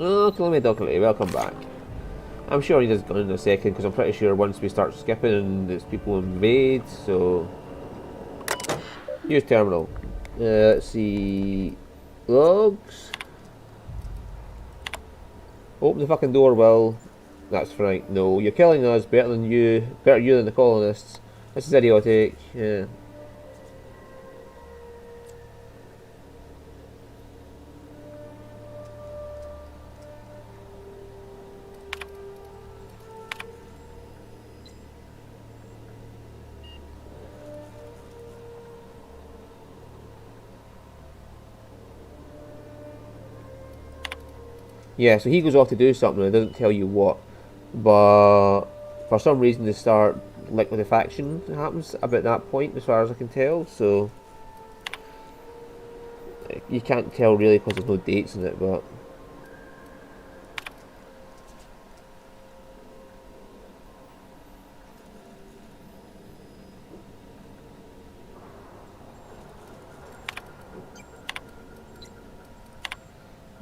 Oh, Kilometer Doculity, welcome back. I'm sure he does go in a second because I'm pretty sure once we start skipping, there's people invade. So use terminal. Let's see. Logs. Open the fucking door, Will. That's right. No, you're killing us. Better than you. Better you than the colonists. This is idiotic. Yeah. Yeah, so he goes off to do something and it doesn't tell you what. But for some reason they start liquefaction happens about that point as far as I can tell, so you can't tell really because there's no dates in it, but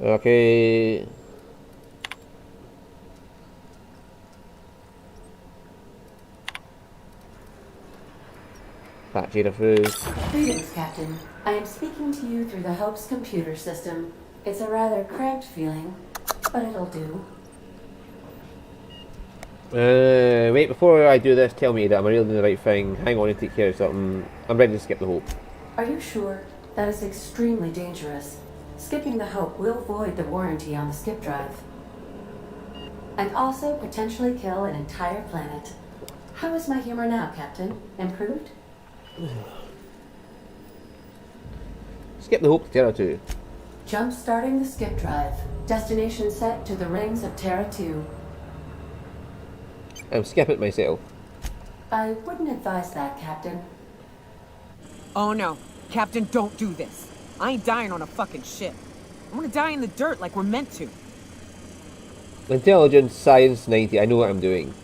okay. Patch data through. Greetings, Captain. I am speaking to you through the Hope's computer system. It's a rather cramped feeling, but it'll do. Wait, before I do this, tell me that I'm really doing the right thing. Hang on and take care of something. I'm ready to skip the Hope. Are you sure? That is extremely dangerous. Skipping the Hope will void the warranty on the skip drive. And also potentially kill an entire planet. How is my humor now, Captain? Improved? Skip the Hope to Terra 2. Jump starting the skip drive. Destination set to the rings of Terra 2. I'm skipping it myself. I wouldn't advise that, Captain. Oh no. Captain, don't do this. I ain't dying on a fucking ship. I'm gonna die in the dirt like we're meant to. Intelligence, Science 90, I know what I'm doing.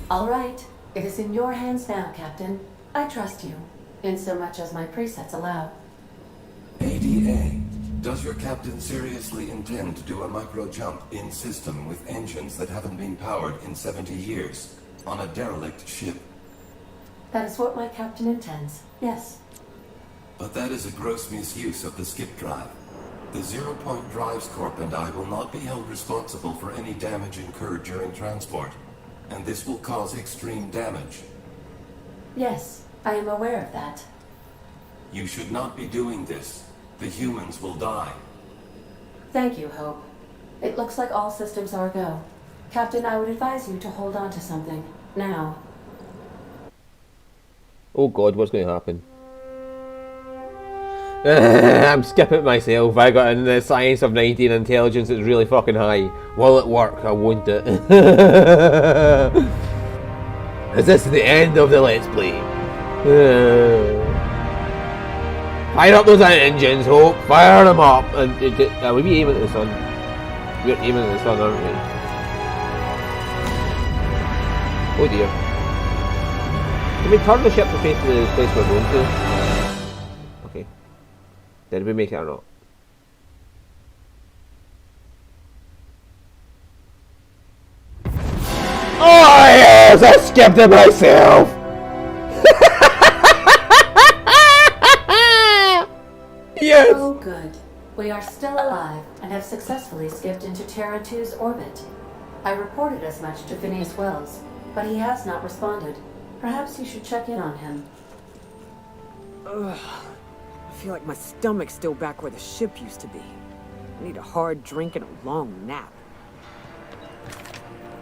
All right. It is in your hands now, Captain. I trust you, in so much as my presets allow. ADA, does your captain seriously intend to do a micro jump in system with engines that haven't been powered in 70 years on a derelict ship? That is what my captain intends, yes. But that is a gross misuse of the skip drive. The Zero Point Drives Corp and I will not be held responsible for any damage incurred during transport, and this will cause extreme damage. Yes, I am aware of that. You should not be doing this. The humans will die. Thank you, Hope. It looks like all systems are go. Captain, I would advise you to hold on to something. Now. Oh god, what's going to happen? I'm skipping myself. I got in the Science of 19 intelligence, it's really fucking high. Will it work? I won't it. Is this the end of the Let's Play? Fire up those engines, Hope. Fire them up. And we'll be aiming at the sun. We're aiming at the sun, aren't we? Oh dear. Can we turn the ship to face the place we're going to? Okay. Did we make it or not? Oh yes! I skipped it myself! Yes! Oh, good. We are still alive and have successfully skipped into Terra 2's orbit. I reported as much to Phineas Wells, but he has not responded. Perhaps you should check in on him. Ugh. I feel like my stomach's still back where the ship used to be. I need a hard drink and a long nap.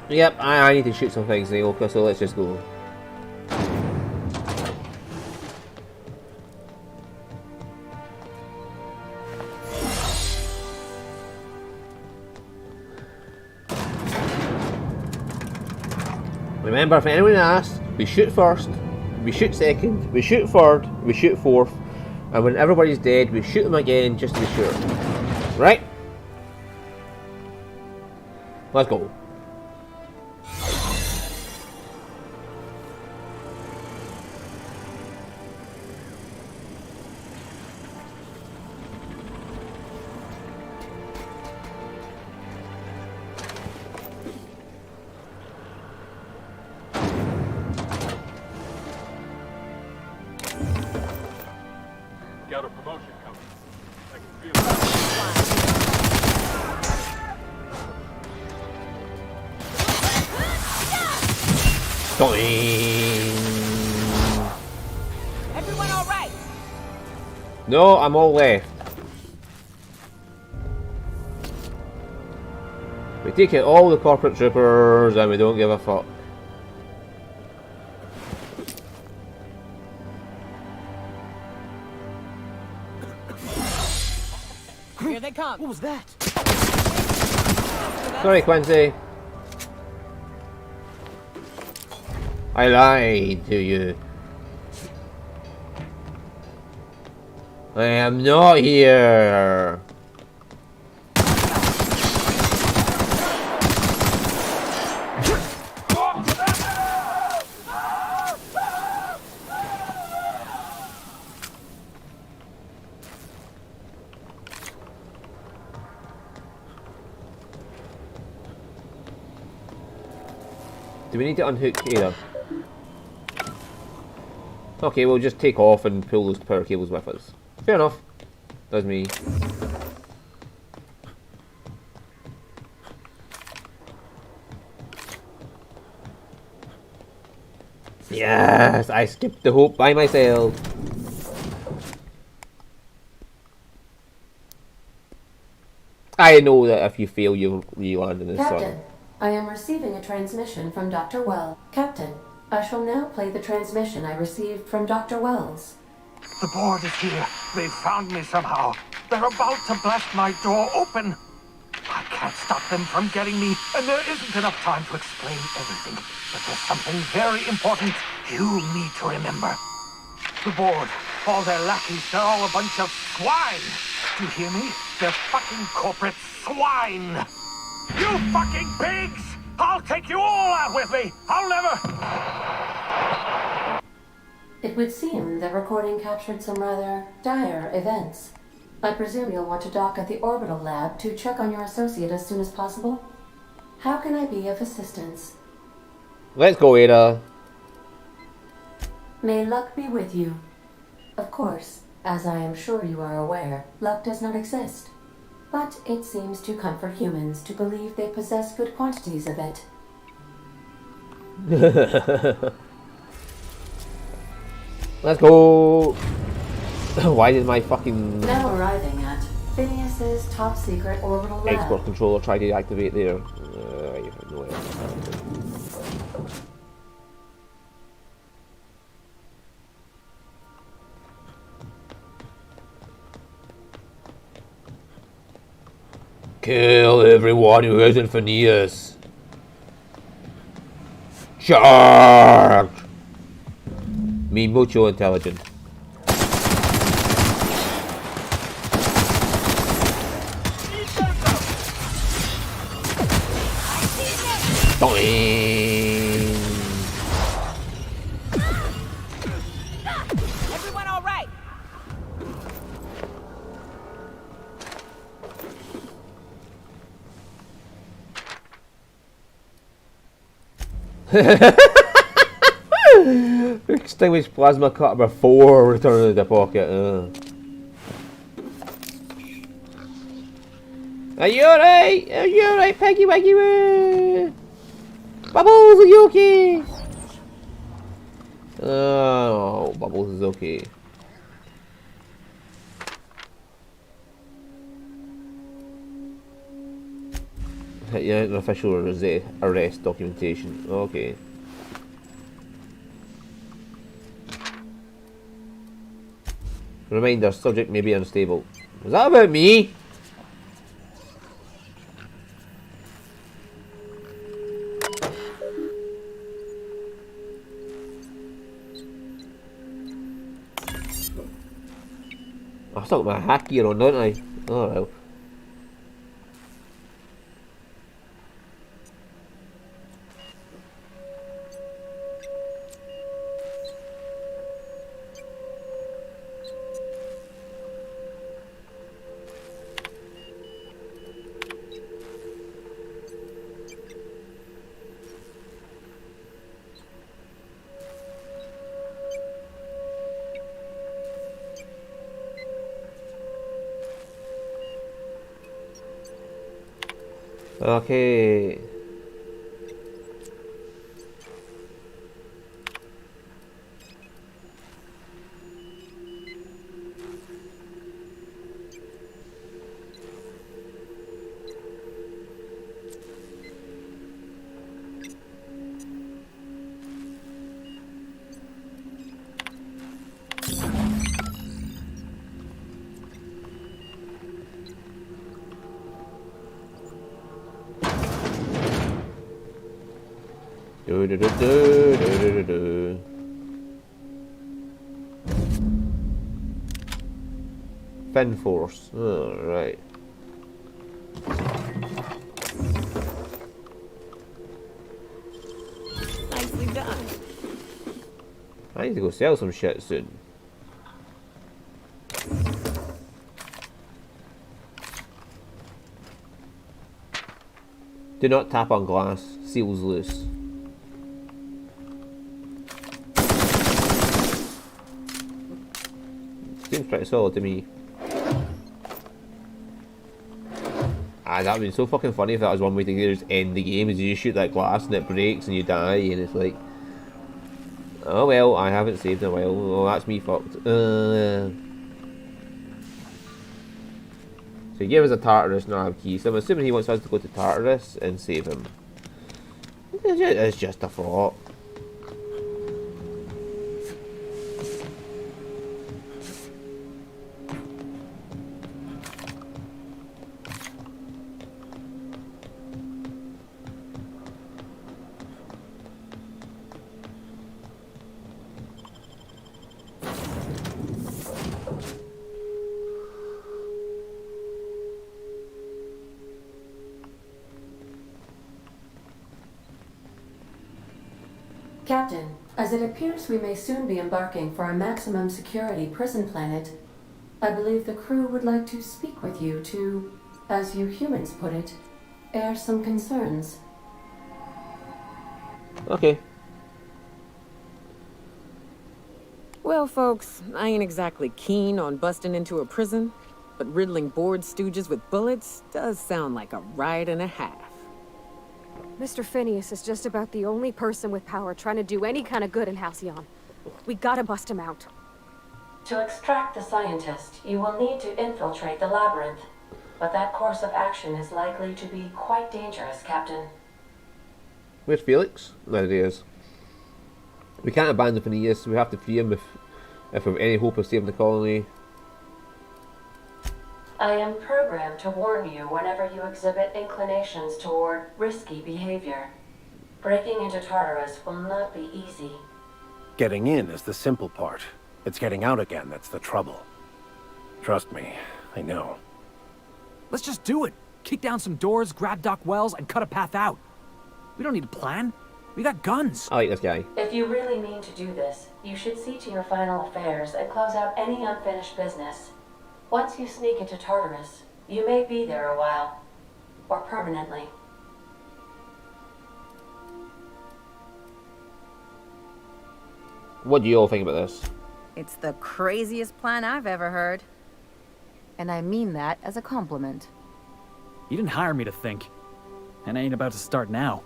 Yep, I need to shoot some things, Naoka, so let's just go. Remember, if anyone asks, we shoot first, we shoot second, we shoot third, we shoot fourth, and when everybody's dead, we shoot them again just to be sure. Right? Let's go. Doing. Everyone all right? No, I'm all left. We take out all the corporate troopers and we don't give a fuck. Here they come. What was that? Sorry, Quincy. I lied to you. I am not here. Do we need to unhook Ada? Okay, we'll just take off and pull those power cables with us. Fair enough. That's me. Yes, I skipped the hope by myself. I know that if you fail, you land in the sun. Captain, I am receiving a transmission from Dr. Wells. Captain, I shall now play the transmission I received from Dr. Wells. The board is here. They've found me somehow. They're about to blast my door open. I can't stop them from getting me, and there isn't enough time to explain everything. But there's something very important you need to remember. The board, all their lackeys, they're all a bunch of swine. Do you hear me? They're fucking corporate swine. You fucking pigs! I'll take you all out with me! I'll never... It would seem the recording captured some rather dire events. I presume you'll want to dock at the orbital lab to check on your associate as soon as possible? How can I be of assistance? Let's go, Ada. May luck be with you. Of course, as I am sure you are aware, luck does not exist. But it seems to comfort humans to believe they possess good quantities of it. Let's go. Why did my fucking Now arriving at Phineas's top secret orbital lab. export controller try to activate there? I have no idea. Kill everyone who isn't Phineas. Charge! Me mucho intelligent. Doing. Everyone all right? Extinguished plasma cutter before returning to the pocket. Are you alright? Are you alright, Peggy Waggy Woo? Bubbles, are you okay? Oh, Bubbles is okay. Yeah, an official arrest documentation. Okay. Reminder, subject may be unstable. Was that about me? I've still got my hack gear on, don't I? Oh well. Okay. Do do do do do do do do. Fin Force. Alright. Nicely done. I need to go sell some shit soon. Do not tap on glass. Seals loose. Seems pretty solid to me. Ah, that would be so fucking funny if that was one way to just end the game, is you just shoot that glass and it breaks and you die, and it's like, oh well, I haven't saved in a while. Oh, that's me fucked. So he gave us a Tartarus Nav key, so I'm assuming he wants us to go to Tartarus and save him. It's just a thought. Captain, as it appears we may soon be embarking for a maximum security prison planet, I believe the crew would like to speak with you to, as you humans put it, air some concerns. Okay. Well, folks, I ain't exactly keen on busting into a prison, but riddling bored stooges with bullets does sound like a ride and a half. Mr. Phineas is just about the only person with power trying to do any kind of good in Halcyon. We gotta bust him out. To extract the scientist, you will need to infiltrate the labyrinth. But that course of action is likely to be quite dangerous, Captain. Where's Felix? There he is. We can't abandon Phineas, we have to free him if we have any hope of saving the colony. I am programmed to warn you whenever you exhibit inclinations toward risky behavior. Breaking into Tartarus will not be easy. Getting in is the simple part. It's getting out again that's the trouble. Trust me, I know. Let's just do it. Kick down some doors, grab Doc Wells, and cut a path out. We don't need a plan. We got guns. I like this guy. If you really mean to do this, you should see to your final affairs and close out any unfinished business. Once you sneak into Tartarus, you may be there a while. Or permanently. What do you all think about this? It's the craziest plan I've ever heard. And I mean that as a compliment. You didn't hire me to think. And I ain't about to start now.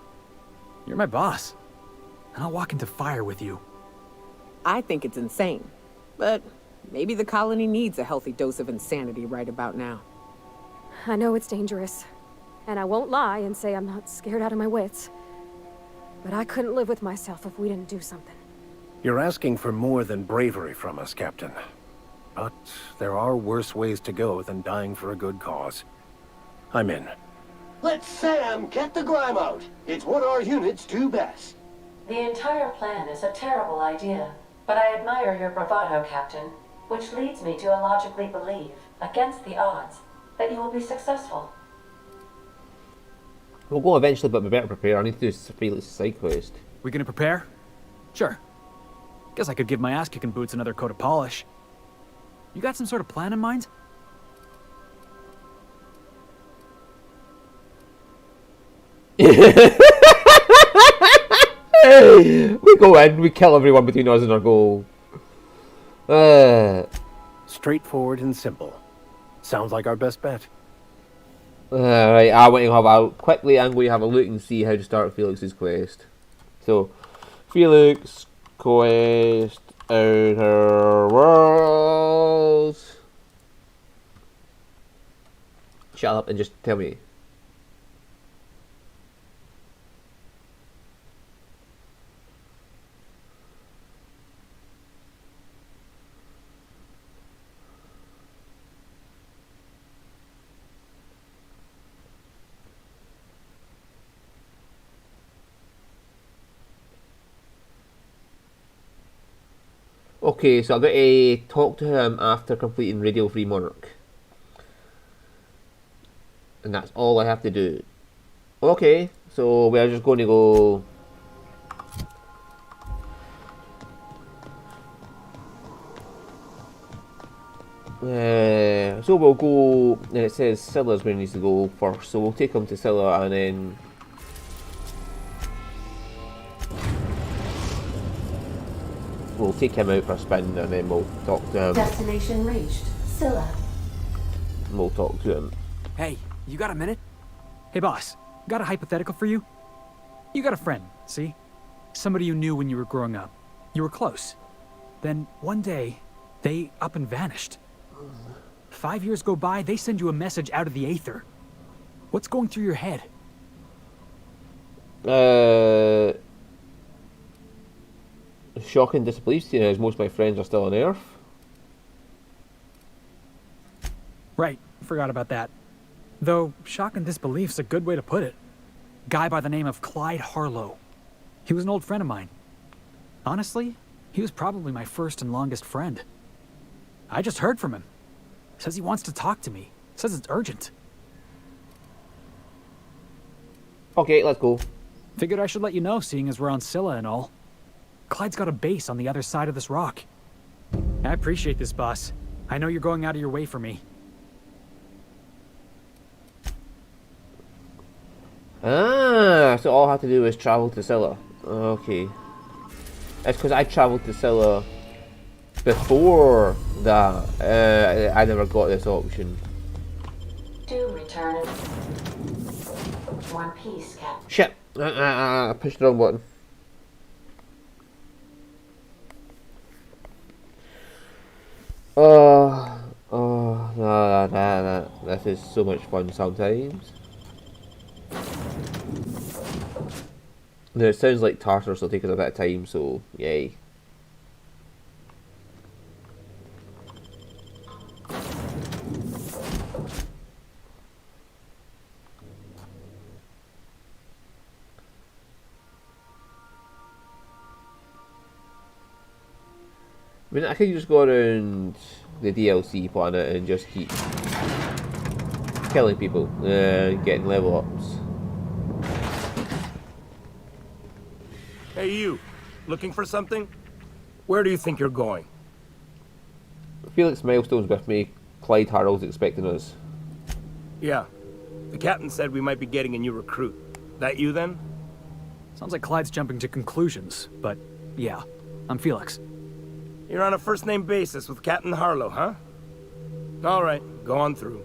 You're my boss. And I'll walk into fire with you. I think it's insane, but maybe the colony needs a healthy dose of insanity right about now. I know it's dangerous. And I won't lie and say I'm not scared out of my wits. But I couldn't live with myself if we didn't do something. You're asking for more than bravery from us, Captain. But there are worse ways to go than dying for a good cause. I'm in. Let Sam get the grime out. It's what our units do best. The entire plan is a terrible idea, but I admire your bravado, Captain, which leads me to illogically believe, against the odds, that you will be successful. We'll go eventually, but we better prepare. I need to do Felix's side quest. We gonna prepare? Sure. Guess I could give my ass-kicking boots another coat of polish. You got some sort of plan in mind? We go in, we kill everyone between us and our goal. Straightforward and simple. Sounds like our best bet. Right, I want to have a quickly. I'm going to have a look and see how to start Felix's quest. So, Felix quest Outer Worlds. Shut up and just tell me. Okay, so I've got to talk to him after completing Radio Free Monarch. And that's all I have to do. Okay, so we're just going to go... so we'll go, and it says Scylla's where he needs to go first, so we'll take him to Scylla and then we'll take him out for a spin and then we'll talk to him. Destination reached. Scylla. We'll talk to him. Hey, you got a minute? Hey, boss. Got a hypothetical for you? You got a friend, see? Somebody you knew when you were growing up. You were close. Then, one day, they up and vanished. 5 years go by, they send you a message out of the aether. What's going through your head? Shock and disbelief, seeing as most of my friends are still on Earth. Right, forgot about that. Though, shock and disbelief's a good way to put it. Guy by the name of Clyde Harlow. He was an old friend of mine. Honestly, he was probably my first and longest friend. I just heard from him. Says he wants to talk to me. Says it's urgent. Okay, let's go. Figured I should let you know, seeing as we're on Scylla and all. Clyde's got a base on the other side of this rock. I appreciate this, boss. I know you're going out of your way for me. Ah, so all I have to do is travel to Scylla. Okay. That's because I travelled to Scylla before that. I never got this option. Do return in one piece, Captain. Shit! I pushed the wrong button. This is so much fun sometimes. No, it sounds like Tartarus will take us a bit of time, so yay. I mean, I could just go around the DLC planet and just keep killing people and getting level ups. Hey you, looking for something? Where do you think you're going? Felix Milestone's with me. Clyde Harrow's expecting us. Yeah, the captain said we might be getting a new recruit. That you then? Sounds like Clyde's jumping to conclusions, but yeah, I'm Felix. You're on a first-name basis with Captain Harlow, huh? All right, go on through.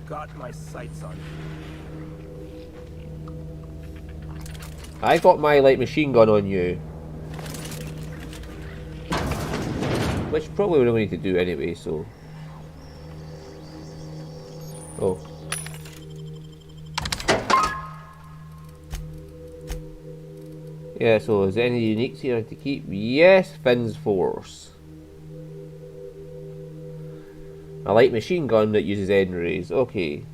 Got my sights on you. I got my light machine gun on you. Which probably we don't need to do anyway, so... Oh. Yeah, so is there any uniques here to keep? Yes, Finn's Force. A light machine gun that uses end rays. Okay.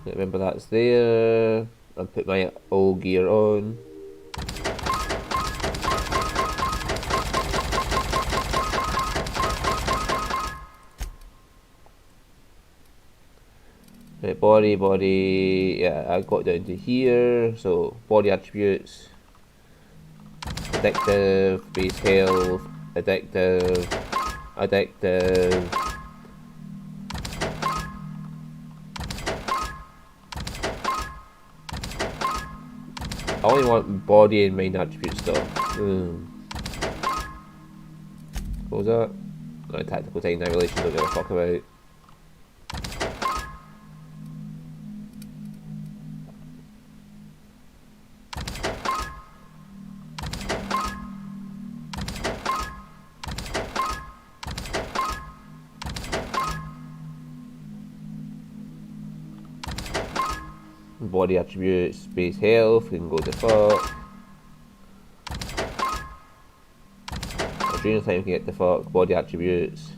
Remember that's there. I'll put my all gear on. Right, body, yeah, I got down to here, so body attributes, addictive, base health, addictive, I only want body and mind attribute stuff. What was that? No, tactical time annihilation, don't give a fuck about. Body attributes, base health, we can go to fuck. Adrenal time can get the fuck, body attributes.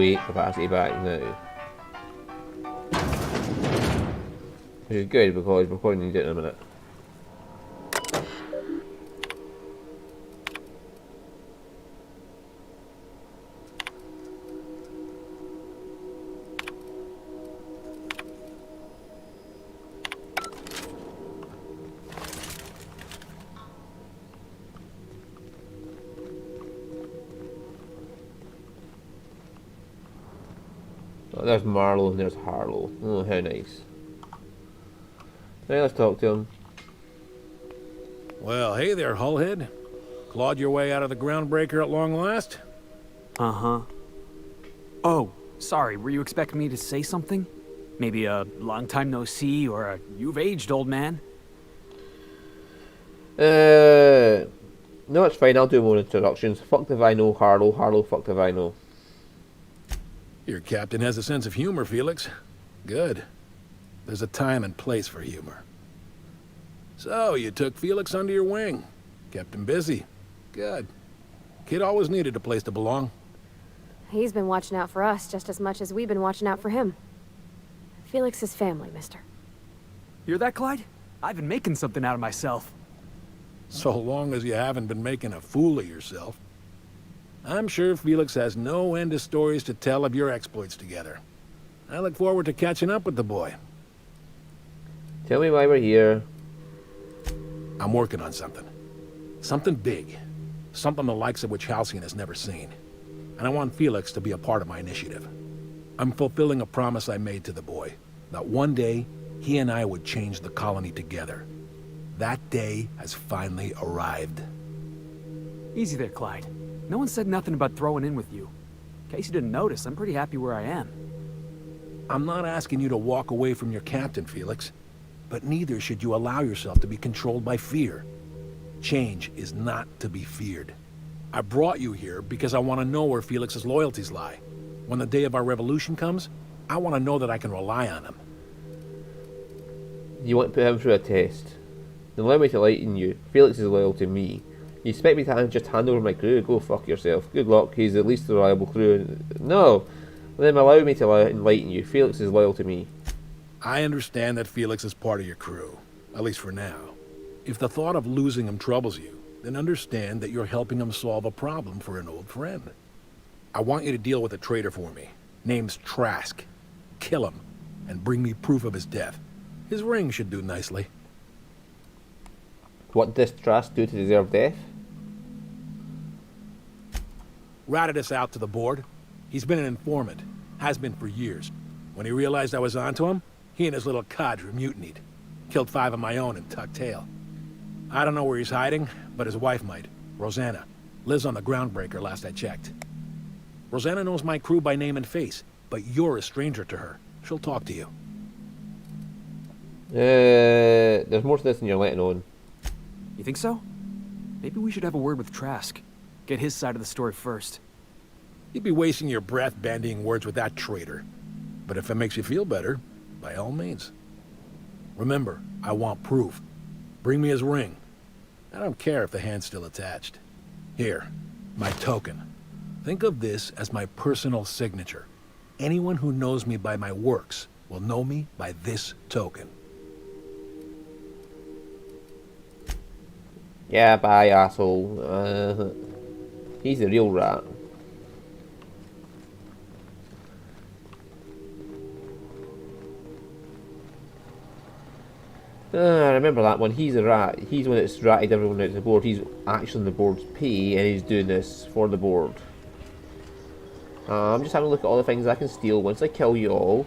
weight capacity back now. Which is good because we're going to need it in a minute. Oh, there's Marlowe and there's Harlow. Oh, how nice. Right, let's talk to him. Well, hey there, Hullhead. Clawed your way out of the groundbreaker at long last? Uh-huh. Oh, sorry, were you expecting me to say something? Maybe a long time no see, or a you've aged, old man? No, it's fine, I'll do more introductions. Fuck if I know Harlow, Harlow fuck if I know. Your captain has a sense of humor, Felix. Good. There's a time and place for humor. So, you took Felix under your wing. Kept him busy. Good. Kid always needed a place to belong. He's been watching out for us just as much as we've been watching out for him. Felix is family, mister. You're that, Clyde? I've been making something out of myself. So long as you haven't been making a fool of yourself. I'm sure Felix has no end of stories to tell of your exploits together. I look forward to catching up with the boy. Tell me why we're here. I'm working on something. Something big. Something the likes of which Halcyon has never seen. And I want Felix to be a part of my initiative. I'm fulfilling a promise I made to the boy, that one day he and I would change the colony together. That day has finally arrived. Easy there, Clyde. No one said nothing about throwing in with you. In case you didn't notice, I'm pretty happy where I am. I'm not asking you to walk away from your captain, Felix. But neither should you allow yourself to be controlled by fear. Change is not to be feared. I brought you here because I want to know where Felix's loyalties lie. When the day of our revolution comes, I want to know that I can rely on him. You want to put him through a test. Then allow me to lighten you. Felix is loyal to me. You expect me to just hand over my crew? Go fuck yourself. Good luck, he's the least reliable crew. No! Then allow me to enlighten you. Felix is loyal to me. I understand that Felix is part of your crew, at least for now. If the thought of losing him troubles you, then understand that you're helping him solve a problem for an old friend. I want you to deal with a traitor for me. Name's Trask. Kill him, and bring me proof of his death. His ring should do nicely. What does Trask do to deserve death? Ratted us out to the board. He's been an informant. Has been for years. When he realized I was onto him, he and his little cadre mutinied. Killed 5 of my own and tucked tail. I don't know where he's hiding, but his wife might. Rosanna. Lives on the groundbreaker last I checked. Rosanna knows my crew by name and face, but you're a stranger to her. She'll talk to you. There's more to this than you're letting on. You think so? Maybe we should have a word with Trask. Get his side of the story first. You'd be wasting your breath bandying words with that traitor. But if it makes you feel better, by all means. Remember, I want proof. Bring me his ring. I don't care if the hand's still attached. Here, my token. Think of this as my personal signature. Anyone who knows me by my works will know me by this token. Yeah, bye, asshole. He's the real rat. I remember that one. He's a rat. He's the one that's ratted everyone out of the board. He's actually on the board's pay, and he's doing this for the board. I'm just having a look at all the things I can steal once I kill you all.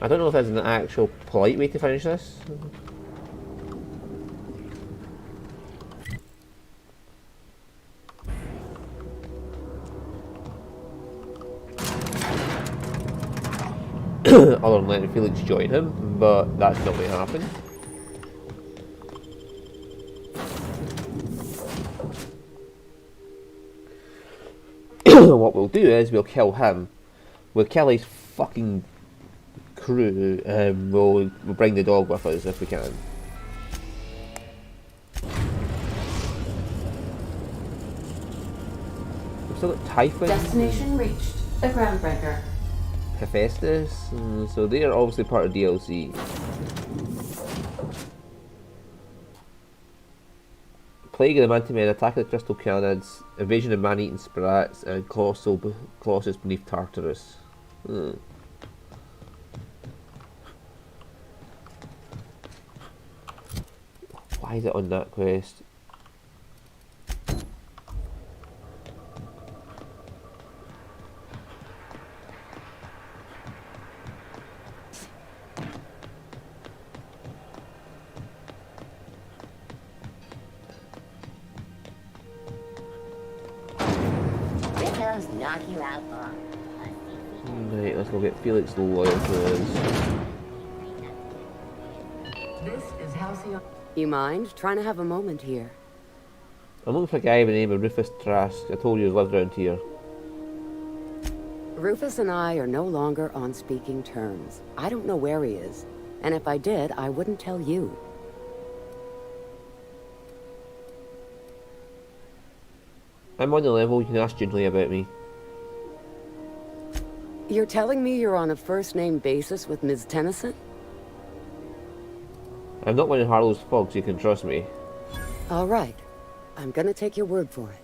I don't know if there's an actual polite way to finish this. Other than letting Felix join him, but that's not going to happen. What we'll do is we'll kill him. We'll kill his fucking crew, and we'll bring the dog with us if we can. still got Typhon. Destination reached. The Groundbreaker. Hephaestus. So they are obviously part of DLC. Plague of the Mantimen, Attack of the Crystal Canids, Invasion of Man-Eating Sprats, and Colossus beneath Tartarus. Why is it on that quest? Knock you out, boss. Right, let's go get Felix loyal to us. This is Halcyon. You mind trying to have a moment here? I'm looking for a guy by the name of Rufus Trask. I told you he lived around here. Rufus and I are no longer on speaking terms. I don't know where he is. And if I did, I wouldn't tell you. I'm on the level, you can ask Ginley about me. You're telling me you're on a first-name basis with Ms. Tennyson? I'm not one of Harlow's thugs, you can trust me. All right. I'm gonna take your word for it.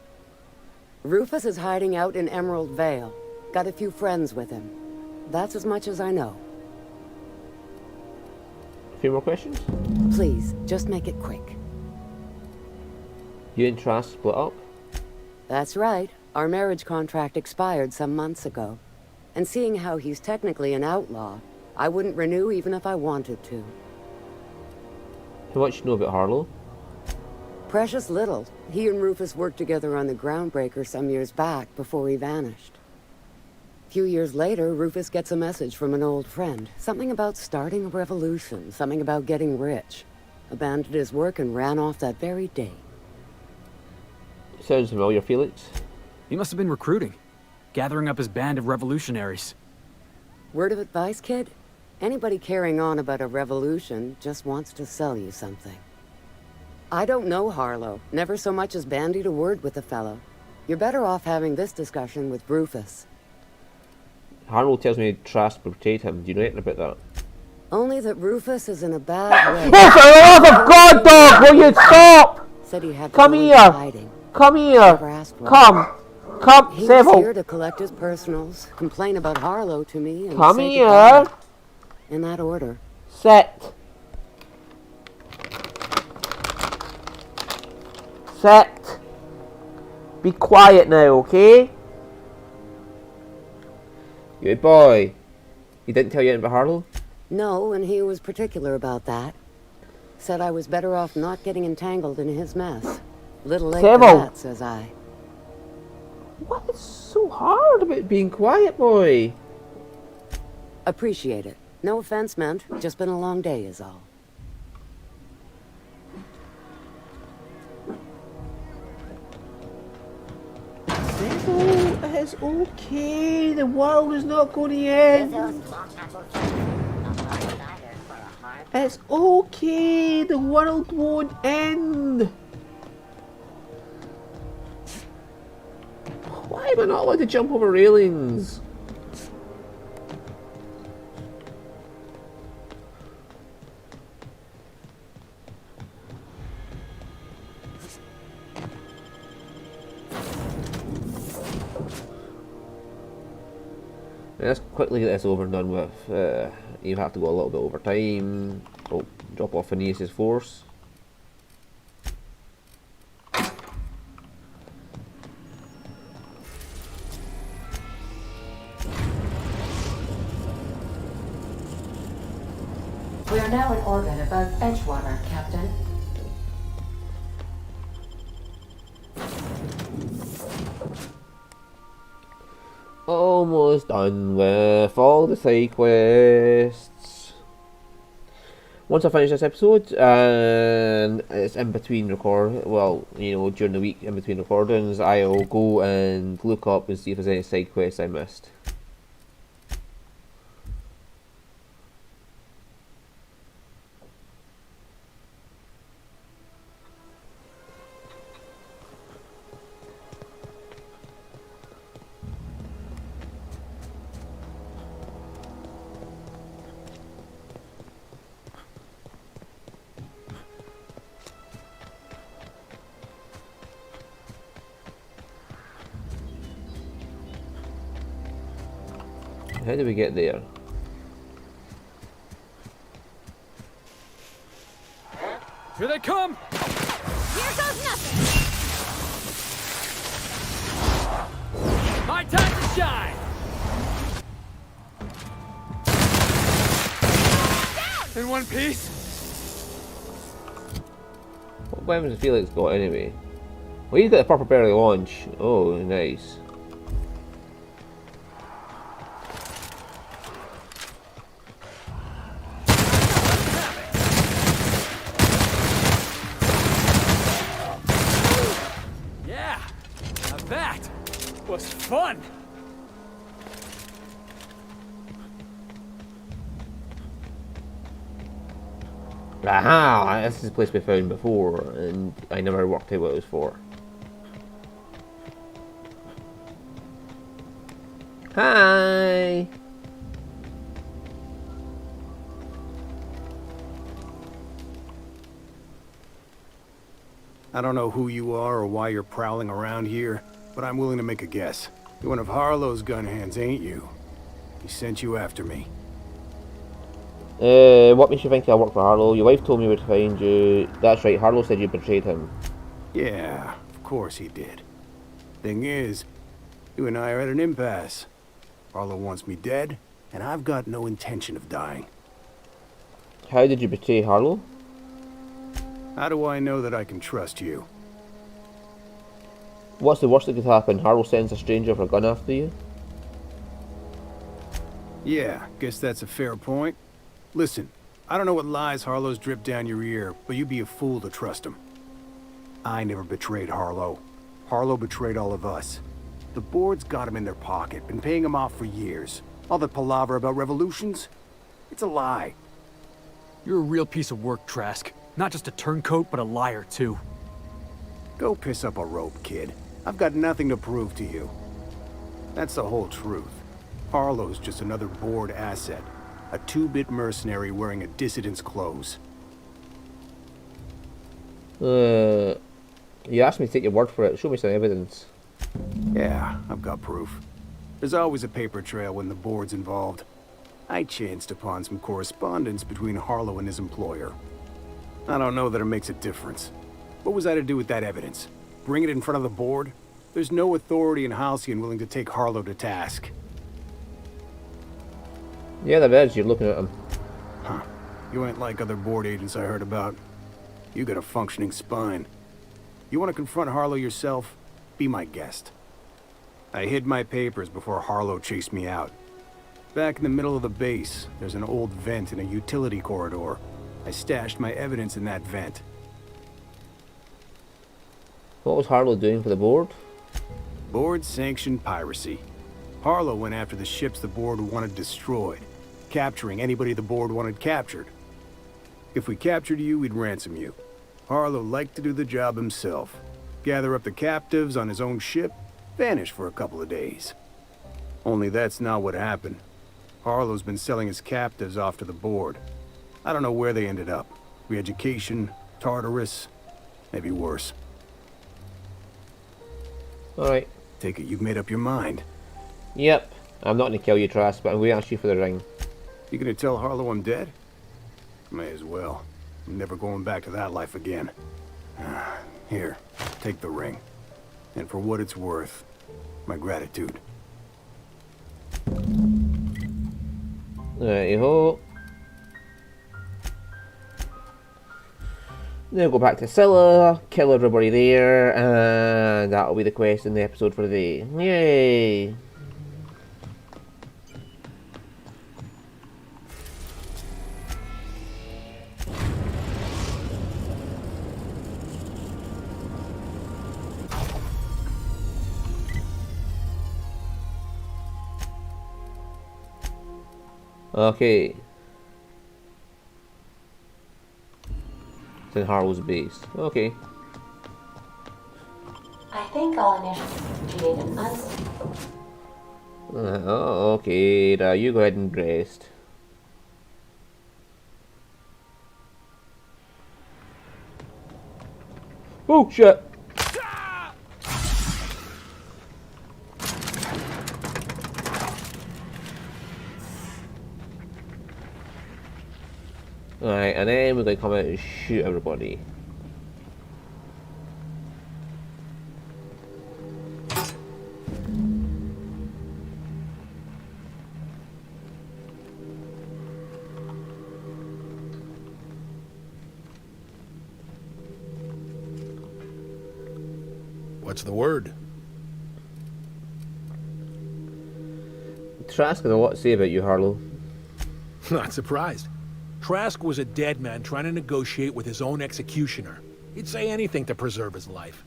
Rufus is hiding out in Emerald Vale. Got a few friends with him. That's as much as I know. A few more questions? Please, just make it quick. You and Trask split up? That's right. Our marriage contract expired some months ago. And seeing how he's technically an outlaw, I wouldn't renew even if I wanted to. How much do you know about Harlow? Precious little. He and Rufus worked together on the Groundbreaker some years back before he vanished. A few years later, Rufus gets a message from an old friend. Something about starting a revolution, something about getting rich. Abandoned his work and ran off that very day. Sounds familiar, Felix. He must have been recruiting. Gathering up his band of revolutionaries. Word of advice, kid? Anybody carrying on about a revolution just wants to sell you something. I don't know Harlow. Never so much as bandied a word with the fellow. You're better off having this discussion with Rufus. Harlow tells me Trask betrayed him. Do you know anything about that? Only that Rufus is in a bad way. Oh, for the love of God, dog! Will you stop? Said he had to Come go here! into hiding. Come here! Never asked why. Come! Come, He was Seville! here to collect his personals, complain about Harlow to me, and Come say here! goodbye. In that order. Sit! Sit! Be quiet now, okay? Good boy. He didn't tell you anything about Harlow? No, and he was particular about that. Said I was better off not getting entangled in his mess. Little late for Seville! that, says I. What is so hard about being quiet, boy? Appreciate it. No offense meant. Just been a long day is all. Seville, it's okay. The world is not going to end. It's okay. The world won't end. Why am I not allowed to jump over railings? Let's quickly get this over and done with. You have to go a little bit over time. Oh, drop off Aeneas' force. We are now in orbit above Edgewater, Captain. Almost done with all the side quests. Once I finish this episode, and it's in between during the week in between recordings, I'll go and look up and see if there's any side quests I missed. How do we get there? Here they come! Here goes nothing! My time to shine! In one piece? What weapons does Felix got anyway? Well, he's got the proper barrel launch. Oh, nice. Yeah, now that was fun! Aha! This is a place we found before, and I never worked out what it was for. Hi! I don't know who you are or why you're prowling around here, but I'm willing to make a guess. You're one of Harlow's gun hands, ain't you? He sent you after me. What makes you think I work for Harlow? Your wife told me where to find you. That's right, Harlow said you betrayed him. Yeah, of course he did. Thing is, you and I are at an impasse. Harlow wants me dead, and I've got no intention of dying. How did you betray Harlow? How do I know that I can trust you? What's the worst that could happen? Harlow sends a stranger with a gun after you? Yeah, guess that's a fair point. Listen, I don't know what lies Harlow's dripped down your ear, but you'd be a fool to trust him. I never betrayed Harlow. Harlow betrayed all of us. The board's got him in their pocket, been paying him off for years. All that palaver about revolutions? It's a lie. You're a real piece of work, Trask. Not just a turncoat, but a liar, too. Go piss up a rope, kid. I've got nothing to prove to you. That's the whole truth. Harlow's just another board asset. A two-bit mercenary wearing a dissident's clothes. You asked me to take your word for it. Show me some evidence. Yeah, I've got proof. There's always a paper trail when the board's involved. I chanced upon some correspondence between Harlow and his employer. I don't know that it makes a difference. What was I to do with that evidence? Bring it in front of the board? There's no authority in Halcyon willing to take Harlow to task. Yeah, there is. You're looking at him. Huh. You ain't like other board agents I heard about. You got a functioning spine. You want to confront Harlow yourself? Be my guest. I hid my papers before Harlow chased me out. Back in the middle of the base, there's an old vent in a utility corridor. I stashed my evidence in that vent. What was Harlow doing for the board? Board-sanctioned piracy. Harlow went after the ships the board wanted destroyed, capturing anybody the board wanted captured. If we captured you, we'd ransom you. Harlow liked to do the job himself. Gather up the captives on his own ship, vanish for a couple of days. Only that's not what happened. Harlow's been selling his captives off to the board. I don't know where they ended up. Re-education, Tartarus, maybe worse. Alright. Take it you've made up your mind. Yep. I'm not going to kill you, Trask, but I'm going to ask you for the ring. You gonna tell Harlow I'm dead? May as well. I'm never going back to that life again. Here, take the ring. And for what it's worth, my gratitude. There you go. Now go back to Scylla, kill everybody there, and that'll be the quest in the episode for the day. Yay! Okay. It's in Harlow's base. Okay. I think all initials create an unstable. Oh, okay. Now you go ahead and rest. Oh shit! Alright, and then we're going to come out and shoot everybody. What's the word? Trask has a lot to say about you, Harlow. Not surprised. Trask was a dead man trying to negotiate with his own executioner. He'd say anything to preserve his life.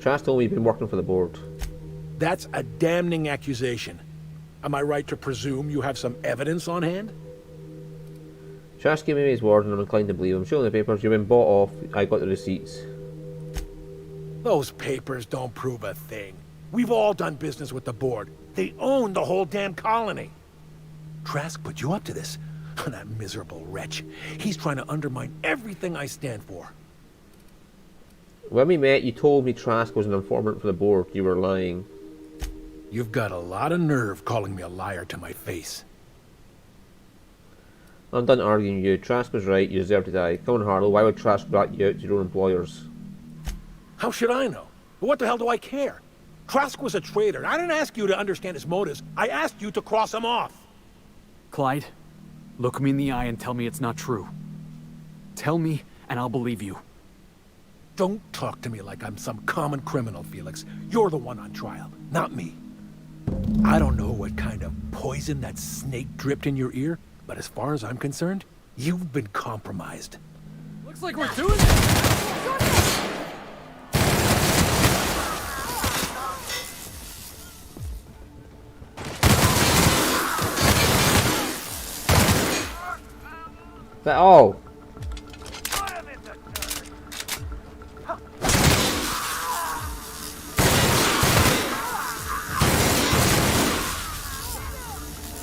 Trask told me you've been working for the board. That's a damning accusation. Am I right to presume you have some evidence on hand? Trask gave me his word and I'm inclined to believe him. Show the papers, you've been bought off, I got the receipts. Those papers don't prove a thing. We've all done business with the board. They own the whole damn colony. Trask put you up to this. That miserable wretch. He's trying to undermine everything I stand for. When we met, you told me Trask was an informant for the board. You were lying. You've got a lot of nerve calling me a liar to my face. I'm done arguing with you. Trask was right. You deserve to die. Come on, Harlow. Why would Trask rat you out to your own employers? How should I know? What the hell do I care? Trask was a traitor. I didn't ask you to understand his motives. I asked you to cross him off. Clyde, look me in the eye and tell me it's not true. Tell me, and I'll believe you. Don't talk to me like I'm some common criminal, Felix. You're the one on trial, not me. I don't know what kind of poison that snake dripped in your ear, but as far as I'm concerned, you've been compromised. Looks like we're doing it! Is that all?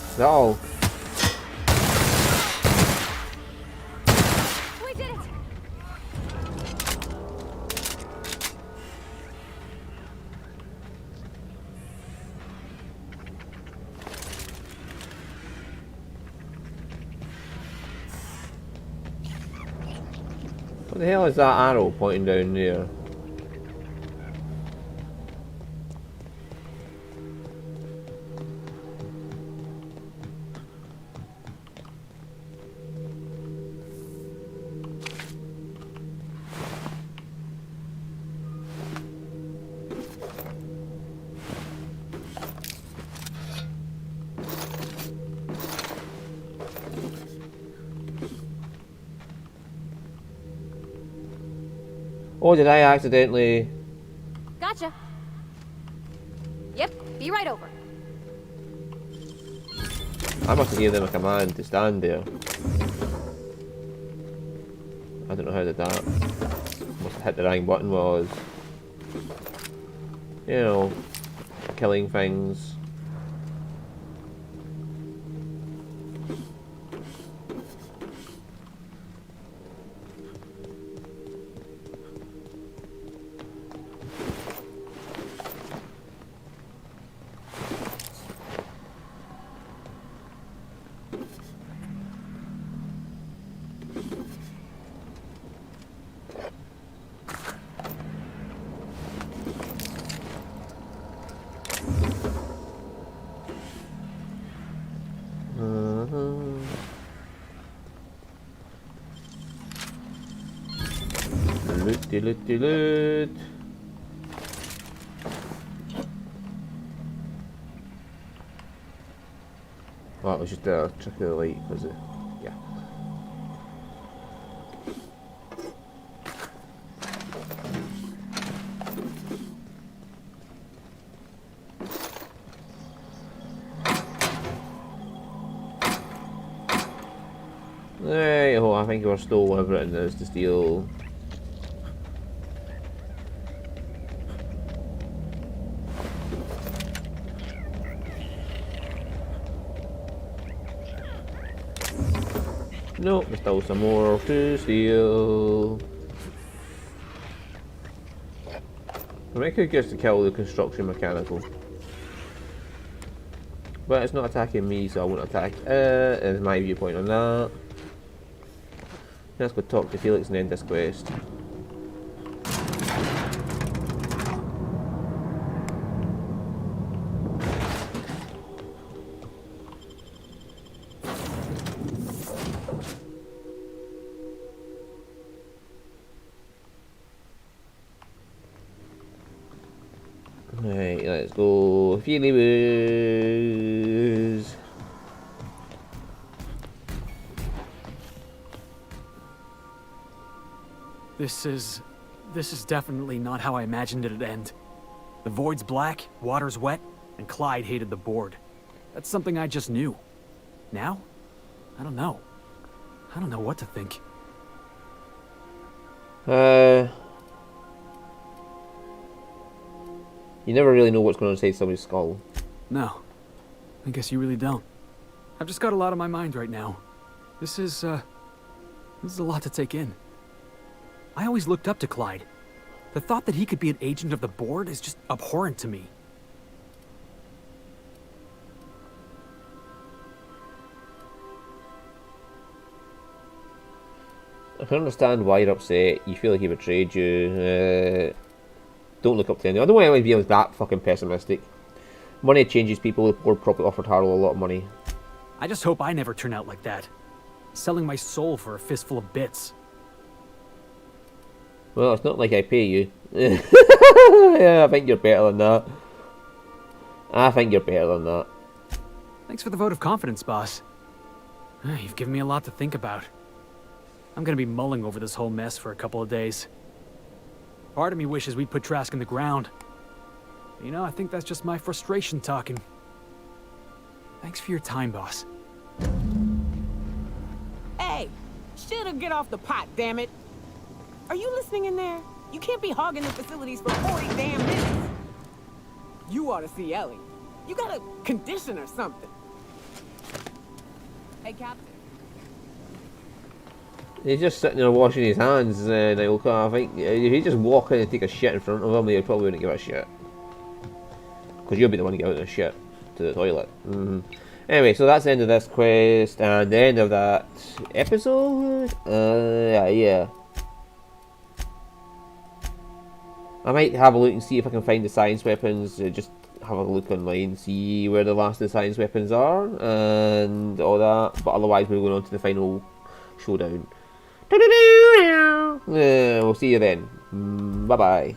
Is that all? We did it! What the hell is that arrow pointing down there? Oh, did I accidentally... Gotcha. Yep, be right over. I must have given them a command to stand there. I don't know how did that. Must have hit the wrong button while I was... You know... killing things. Loot. Oh, it was just a trick of the light, was it? Yeah. Right, oh, I think we're still whatever it is to steal. Nope, there's still some more to steal. I think it gets to kill the construction mechanical. But it's not attacking me, so I won't attack it, is my viewpoint on that. Let's go talk to Felix and end this quest. Right, let's go Felix. This is definitely not how I imagined it'd end. The void's black, water's wet, and Clyde hated the board. That's something I just knew. Now? I don't know. I don't know what to think. You never really know what's going on inside somebody's skull. No. I guess you really don't. I've just got a lot on my mind right now. This is a lot to take in. I always looked up to Clyde. The thought that he could be an agent of the board is just abhorrent to me. I can understand why you're upset. You feel like he betrayed you. Don't look up to anyone. I don't want anyone to be that fucking pessimistic. Money changes people. The board probably offered Harlow a lot of money. I just hope I never turn out like that. Selling my soul for a fistful of bits. Well, it's not like I pay you. Yeah, I think you're better than that. Thanks for the vote of confidence, boss. You've given me a lot to think about. I'm gonna be mulling over this whole mess for a couple of days. Part of me wishes we'd put Trask in the ground. You know, I think that's just my frustration talking. Thanks for your time, boss. Hey, shit'll get off the pot, damn it. Are you listening in there? You can't be hogging the facilities for 40 damn minutes. You ought to see Ellie. You got a condition or something. Hey, Captain. He's just sitting there washing his hands, Nilka. I think if he just walk in and take a shit in front of him, he probably wouldn't give a shit. Because you'll be the one giving a shit to the toilet. Anyway, so that's the end of this quest, and the end of that episode. Yeah. I might have a look and see if I can find the science weapons. Just have a look online, see where the last of the science weapons are, and all that. But otherwise, we're going on to the final showdown. We'll see you then. Bye bye.